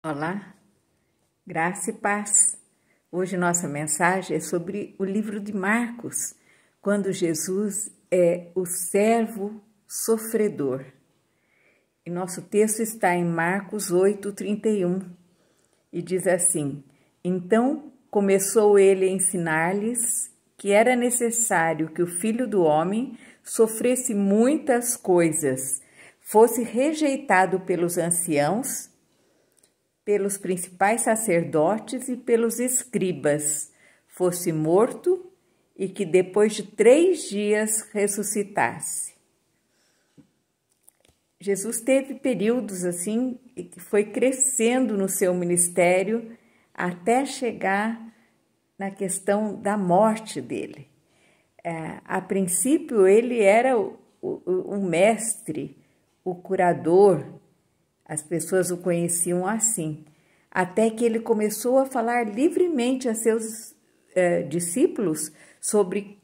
Olá, graça e paz. Hoje nossa mensagem é sobre o livro de Marcos, quando Jesus é o servo sofredor. E nosso texto está em Marcos 8:31 e diz assim: Então começou ele a ensinar-lhes que era necessário que o Filho do Homem sofresse muitas coisas, fosse rejeitado pelos anciãos, pelos principais sacerdotes e pelos escribas, fosse morto e que depois de 3 dias ressuscitasse. Jesus teve períodos assim e que foi crescendo no seu ministério até chegar na questão da morte dele. A princípio ele era o mestre, o curador. As pessoas o conheciam assim, até que ele começou a falar livremente a seus discípulos sobre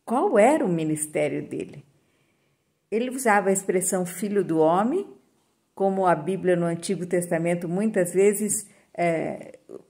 qual era o ministério dele. Ele usava a expressão filho do homem, como a Bíblia no Antigo Testamento muitas vezes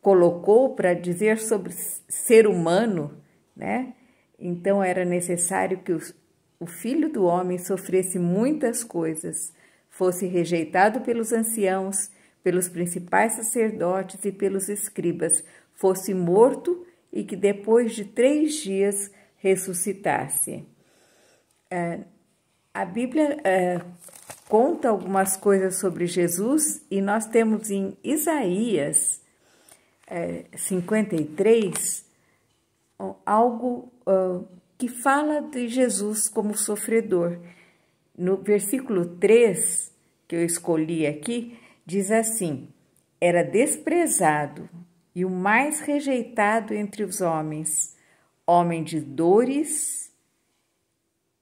colocou para dizer sobre ser humano, né? Então era necessário que o Filho do Homem sofresse muitas coisas, fosse rejeitado pelos anciãos, pelos principais sacerdotes e pelos escribas, fosse morto e que depois de 3 dias ressuscitasse. A Bíblia conta algumas coisas sobre Jesus e nós temos em Isaías 53 algo que fala de Jesus como sofredor. No versículo 3, que eu escolhi aqui, diz assim: Era desprezado e o mais rejeitado entre os homens, homem de dores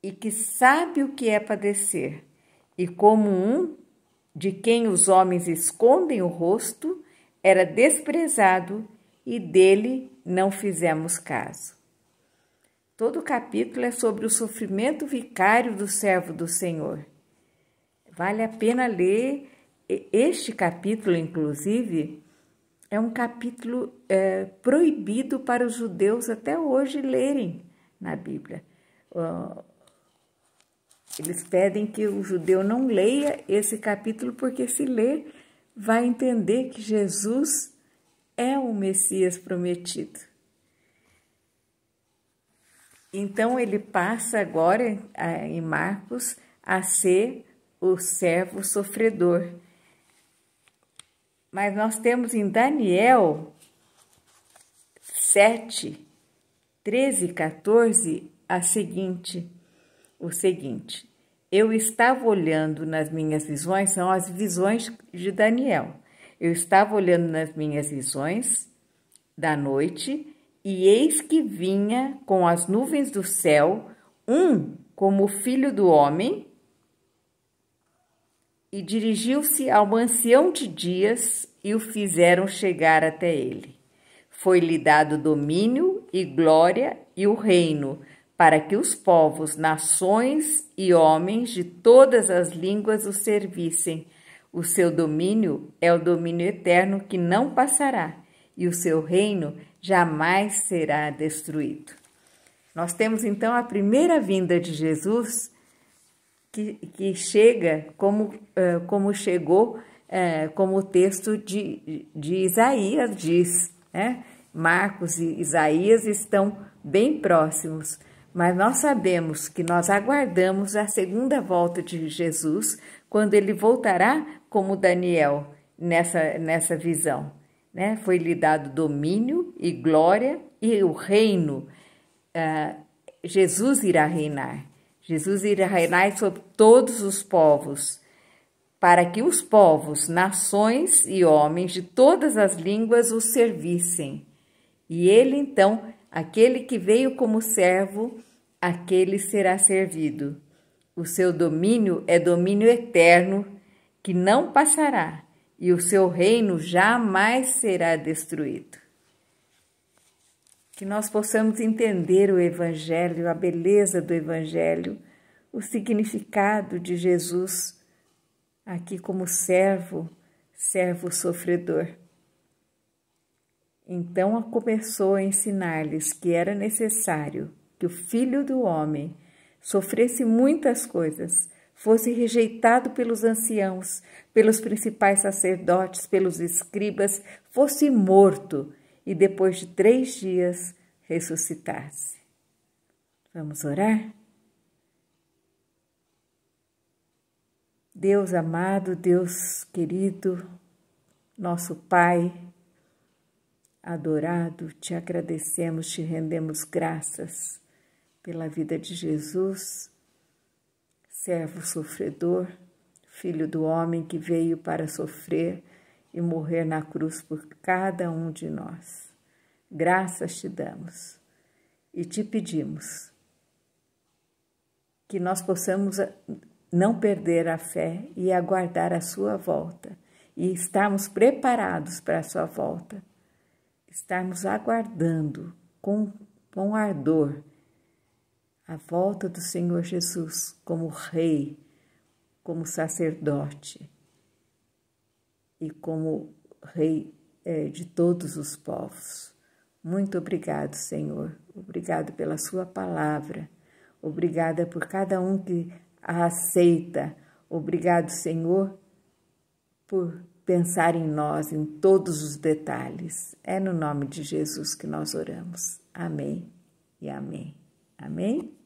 e que sabe o que é padecer, e como um de quem os homens escondem o rosto, era desprezado e dele não fizemos caso. Todo o capítulo é sobre o sofrimento vicário do servo do Senhor. Vale a pena ler. Este capítulo, inclusive, é um capítulo proibido para os judeus até hoje lerem na Bíblia. Eles pedem que o judeu não leia esse capítulo, porque se ler, vai entender que Jesus é o Messias prometido. Então, ele passa agora, em Marcos, a ser o servo sofredor. Mas nós temos em Daniel 7, 13 e 14, o seguinte: Eu estava olhando nas minhas visões, são as visões de Daniel. Eu estava olhando nas minhas visões da noite, e eis que vinha com as nuvens do céu, um como o filho do homem, e dirigiu-se ao ancião de dias e o fizeram chegar até ele. Foi-lhe dado domínio e glória e o reino, para que os povos, nações e homens de todas as línguas o servissem. O seu domínio é o domínio eterno que não passará, e o seu reino jamais será destruído. Nós temos então a primeira vinda de Jesus, que chega como chegou, como o texto de Isaías diz, né? Marcos e Isaías estão bem próximos, mas nós sabemos que nós aguardamos a segunda volta de Jesus, quando ele voltará como Daniel nessa visão. Né? Foi-lhe dado domínio e glória e o reino. Jesus irá reinar. Jesus irá reinar sobre todos os povos, para que os povos, nações e homens de todas as línguas o servissem. E ele, então, aquele que veio como servo, aquele será servido. O seu domínio é domínio eterno, que não passará, e o seu reino jamais será destruído. Que nós possamos entender o Evangelho, a beleza do Evangelho, o significado de Jesus aqui como servo servo sofredor. Então começou a ensinar-lhes que era necessário que o Filho do Homem sofresse muitas coisas, fosse rejeitado pelos anciãos, pelos principais sacerdotes, pelos escribas, fosse morto e depois de 3 dias ressuscitasse. Vamos orar? Deus amado, Deus querido, nosso Pai adorado, te agradecemos, te rendemos graças pela vida de Jesus, servo sofredor, Filho do homem que veio para sofrer e morrer na cruz por cada um de nós. Graças te damos e te pedimos que nós possamos não perder a fé e aguardar a sua volta e estarmos preparados para a sua volta, estarmos aguardando com ardor a volta do Senhor Jesus como Rei, como sacerdote e como Rei de todos os povos. Muito obrigado, Senhor. Obrigado pela sua palavra. Obrigada por cada um que a aceita. Obrigado, Senhor, por pensar em nós, em todos os detalhes. É no nome de Jesus que nós oramos. Amém e amém. Amém?